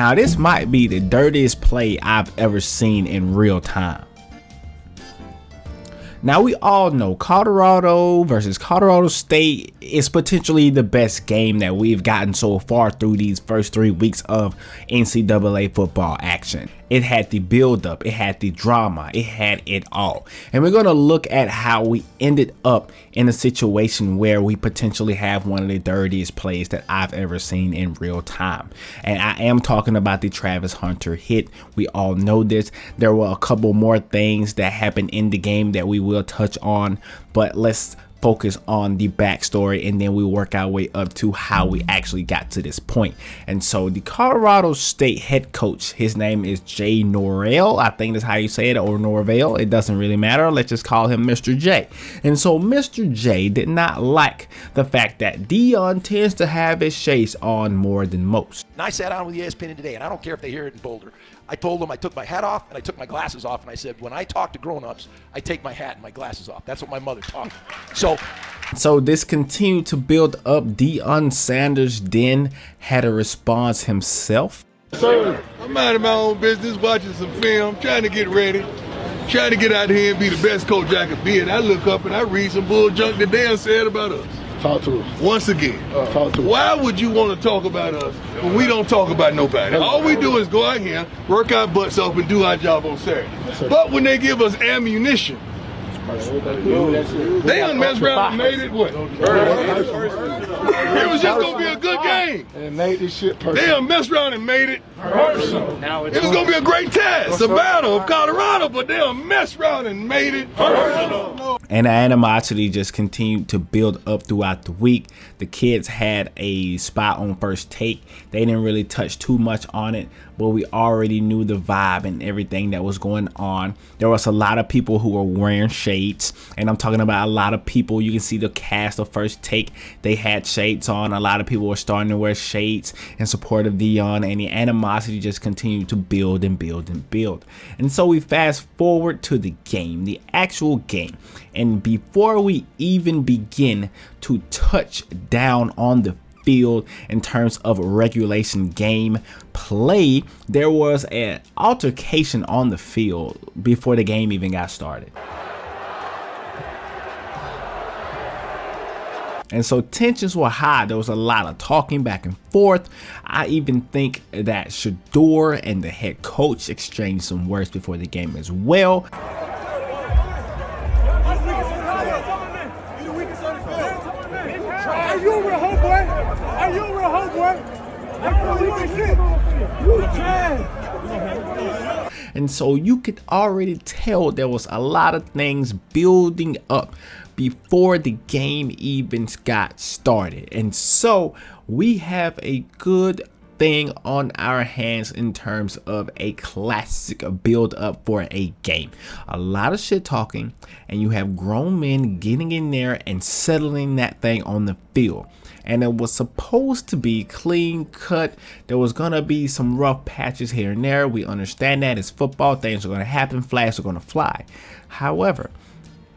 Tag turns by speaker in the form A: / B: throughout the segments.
A: Now this might be the dirtiest play I've ever seen in real time. Now we all know Colorado versus Colorado State is potentially the best game that we've gotten so far through these first 3 weeks of NCAA football action. It had the build up, it had the drama, it had it all. And we're going to look at how we ended up in a situation where we potentially have one of the dirtiest plays that I've ever seen in real time. And I am talking about the Travis Hunter hit. We all know this. There were a couple more things that happened in the game that we will touch on, but let's focus on the backstory and then we work our way up to how we actually got to this point. And so the Colorado State head coach, his name is Jay Norvell, I think that's how you say it, or Norvell, it doesn't really matter, let's just call him Mr. J. And so Mr. J did not like the fact that Deion tends to have his shades on more than most.
B: And I sat down with ESPN today, and I don't care if they hear it in Boulder. I told them I took my hat off and I took my glasses off, and I said, when I talk to grown-ups, I take my hat and my glasses off. That's what my mother taught me. So
A: this continued to build up. Deion Sanders then had a response himself.
C: Sir, I'm minding my own business, watching some film, trying to get ready, trying to get out here and be the best coach I could be. And I look up and I read some bull junk that Deion said about us.
D: Talk to us.
C: Once again,
D: talk to us.
C: Why would you want to talk about us when we don't talk about nobody? All we do is go out here, work our butts off, and do our job on Saturday. But when they give us ammunition, they done messed around and made it what? It was just going to be a good game.
D: And made this shit personal.
C: They done messed around and made it personal. It was going to be a great test, a battle of Colorado, but they done messed around and made it personal.
A: And the animosity just continued to build up throughout the week. The kids had a spot on First Take. They didn't really touch too much on it, but we already knew the vibe and everything that was going on. There was a lot of people who were wearing shades, and I'm talking about a lot of people. You can see the cast of First Take. They had shades on. A lot of people were starting to wear shades in support of Deion, and the animosity just continued to build and build and build. And so we fast forward to the game, the actual game. And before we even begin to touch down on the field in terms of regulation game play, there was an altercation on the field before the game even got started. And so tensions were high. There was a lot of talking back and forth. I even think that Shador and the head coach exchanged some words before the game as well.
E: Are you a real homeboy? Are you a real homeboy?
A: And so you could already tell there was a lot of things building up before the game even got started. And so we have a good thing on our hands in terms of a classic build up for a game. A lot of shit talking, and you have grown men getting in there and settling that thing on the field. And it was supposed to be clean cut. There was gonna be some rough patches here and there. We understand that it's football, things are gonna happen, flags are gonna fly. However,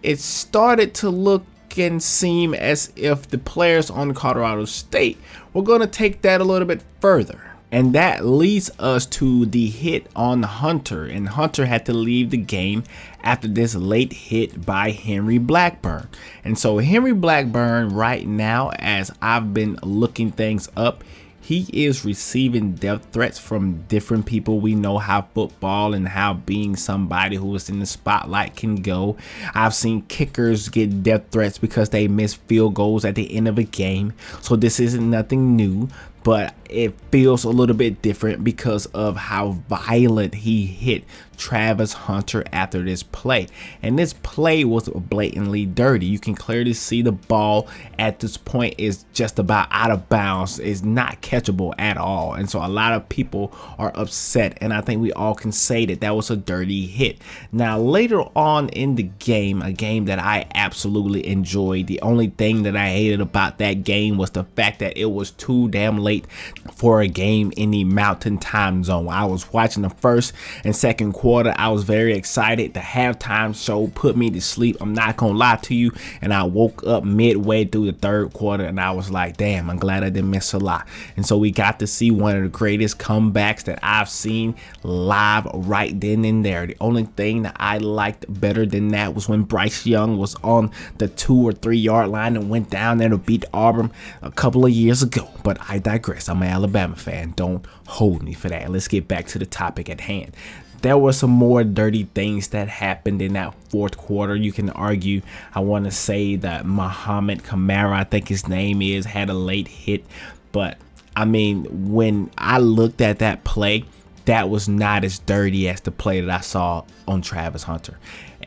A: it started to look and seem as if the players on Colorado State were going to take that a little bit further. And that leads us to the hit on Hunter. And Hunter had to leave the game after this late hit by Henry Blackburn. And so Henry Blackburn right now, as I've been looking things up, he is receiving death threats from different people. We know how football and how being somebody who is in the spotlight can go. I've seen kickers get death threats because they miss field goals at the end of a game. So this isn't nothing new, but it feels a little bit different because of how violent he hit Travis Hunter after this play. And this play was blatantly dirty. You can clearly see the ball at this point is just about out of bounds. It's not catchable at all. And so a lot of people are upset, and I think we all can say that that was a dirty hit. Now later on in the game, a game that I absolutely enjoyed, the only thing that I hated about that game was the fact that it was too damn late late for a game in the Mountain Time Zone. I was watching the first and second quarter. I was very excited. The halftime show put me to sleep. I'm not gonna lie to you. And I woke up midway through the third quarter and I was like, damn, I'm glad I didn't miss a lot. And so we got to see one of the greatest comebacks that I've seen live right then and there. The only thing that I liked better than that was when Bryce Young was on the 2 or 3 yard line and went down there to beat Auburn a couple of years ago. But I digress. I'm an Alabama fan. Don't hold me for that. Let's get back to the topic at hand. There were some more dirty things that happened in that fourth quarter. You can argue, I want to say that Muhammad Kamara, I think his name is, had a late hit. But, I mean, when I looked at that play, that was not as dirty as the play that I saw on Travis Hunter.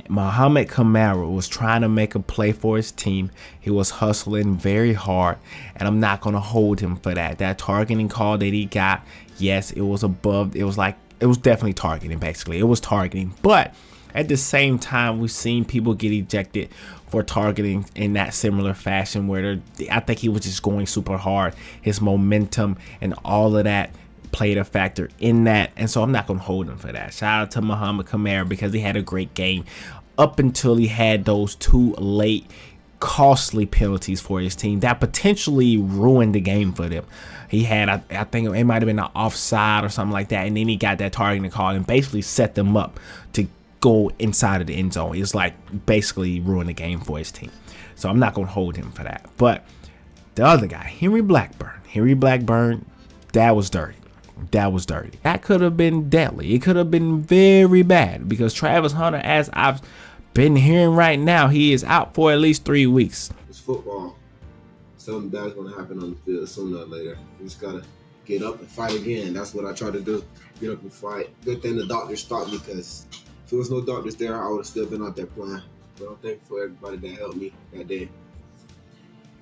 A: Muhammad Kamara was trying to make a play for his team. He was hustling very hard, and I'm not going to hold him for that. That targeting call that he got, yes, it was above. It was definitely targeting, basically. It was targeting. But at the same time, we've seen people get ejected for targeting in that similar fashion where I think he was just going super hard. His momentum and all of that played a factor in that, and so I'm not going to hold him for that. Shout out to Muhammad Kamara because he had a great game up until he had those 2 late costly penalties for his team that potentially ruined the game for them. He had, I think it might have been an offside or something like that, and then he got that targeting call and basically set them up to go inside of the end zone. It's like basically ruined the game for his team. So I'm not going to hold him for that. But the other guy, Henry Blackburn, that was dirty. That was dirty. That could have been deadly. It could have been very bad because Travis Hunter, as I've been hearing right now, he is out for at least 3 weeks.
F: It's football. Something bad's going to happen on the field sooner or later. You just got to get up and fight again. That's what I try to do. Get up and fight. Good thing the doctors stopped me because if there was no doctors there, I would have still been out there playing. But I'm thankful for everybody that helped me that day.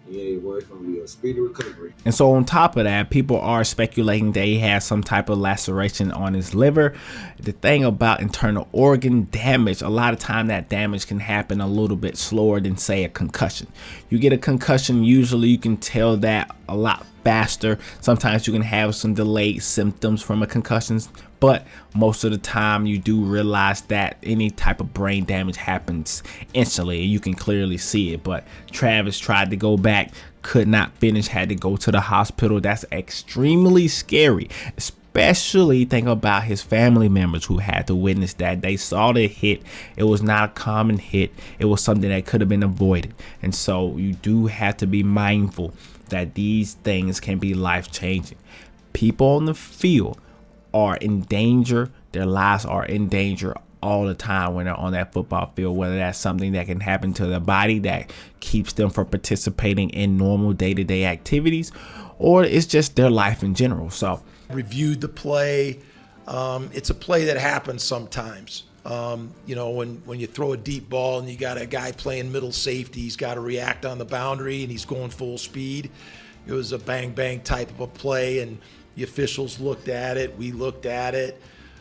F: Yeah, boy, it's going to be a speedy recovery.
A: And so on top of that, people are speculating that he has some type of laceration on his liver. The thing about internal organ damage, a lot of time that damage can happen a little bit slower than, say, a concussion. You get a concussion, usually you can tell that a lot faster. Sometimes you can have some delayed symptoms from a concussion, but most of the time you do realize that any type of brain damage happens instantly. You can clearly see it. But Travis tried to go back, could not finish, had to go to the hospital. That's extremely scary, especially think about his family members who had to witness that. They saw the hit. It was not a common hit. It was something that could have been avoided. And so you do have to be mindful that these things can be life-changing. People on the field are in danger. Their lives are in danger all the time when they're on that football field, whether that's something that can happen to their body that keeps them from participating in normal day-to-day activities, or it's just their life in general. So
B: reviewed the play. It's a play that happens sometimes. You know, when you throw a deep ball and you got a guy playing middle safety, he's got to react on the boundary and he's going full speed. It was a bang type of a play, and the officials looked at it. We looked at it.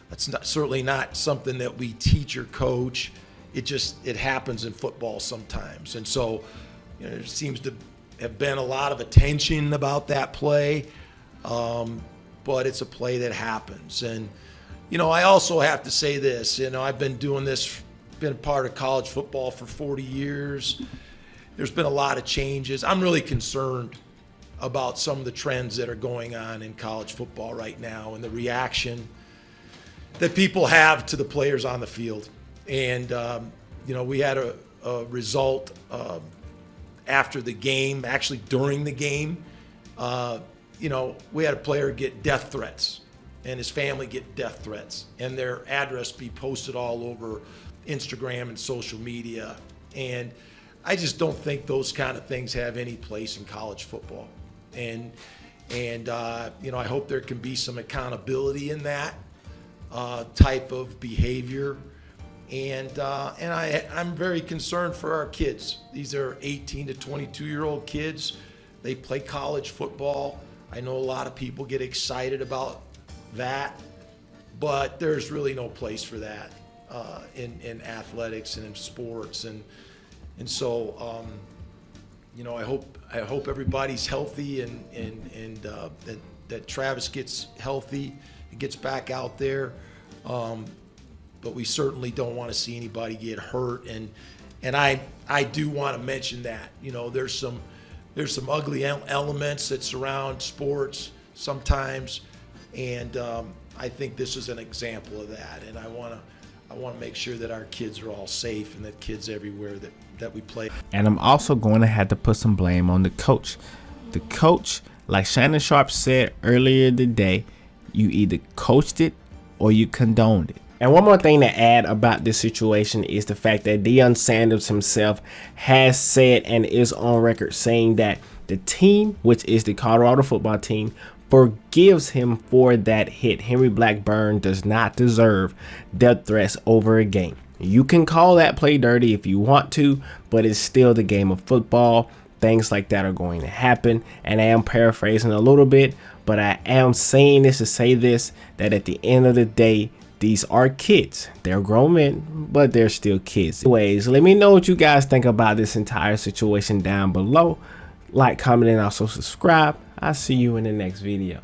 B: That's certainly not something that we teach or coach. It happens in football sometimes. And so, you know, there seems to have been a lot of attention about that play, but it's a play that happens. And you know, I also have to say this, you know, I've been doing this, been part of college football for 40 years. There's been a lot of changes. I'm really concerned about some of the trends that are going on in college football right now and the reaction that people have to the players on the field. And, you know, we had a result after the game, actually during the game. You know, we had a player get death threats, and his family get death threats, and their address be posted all over Instagram and social media. And I just don't think those kind of things have any place in college football. And you know, I hope there can be some accountability in that type of behavior. And I'm very concerned for our kids. These are 18 to 22-year-old kids. They play college football. I know a lot of people get excited about that, but there's really no place for that in athletics and in sports. And so you know, I hope everybody's healthy and that that Travis gets healthy and gets back out there. But we certainly don't want to see anybody get hurt. And I do want to mention that, there's some ugly elements that surround sports sometimes, and I think this is an example of that. And I want to make sure that our kids are all safe and that kids everywhere that we play.
A: And I'm also going to have to put some blame on the coach. The coach, like Shannon Sharp said earlier today, you either coached it or you condoned it. And one more thing to add about this situation is the fact that Deion Sanders himself has said and is on record saying that the team, which is the Colorado football team, forgives him for that hit. Henry Blackburn does not deserve death threats over a game. You can call that play dirty if you want to, but it's still the game of football. Things like that are going to happen. And I am paraphrasing a little bit, but I am saying this to say this, that at the end of the day, these are kids. They're grown men, but they're still kids. Anyways, let me know what you guys think about this entire situation down below. Like, comment, and also subscribe. I'll see you in the next video.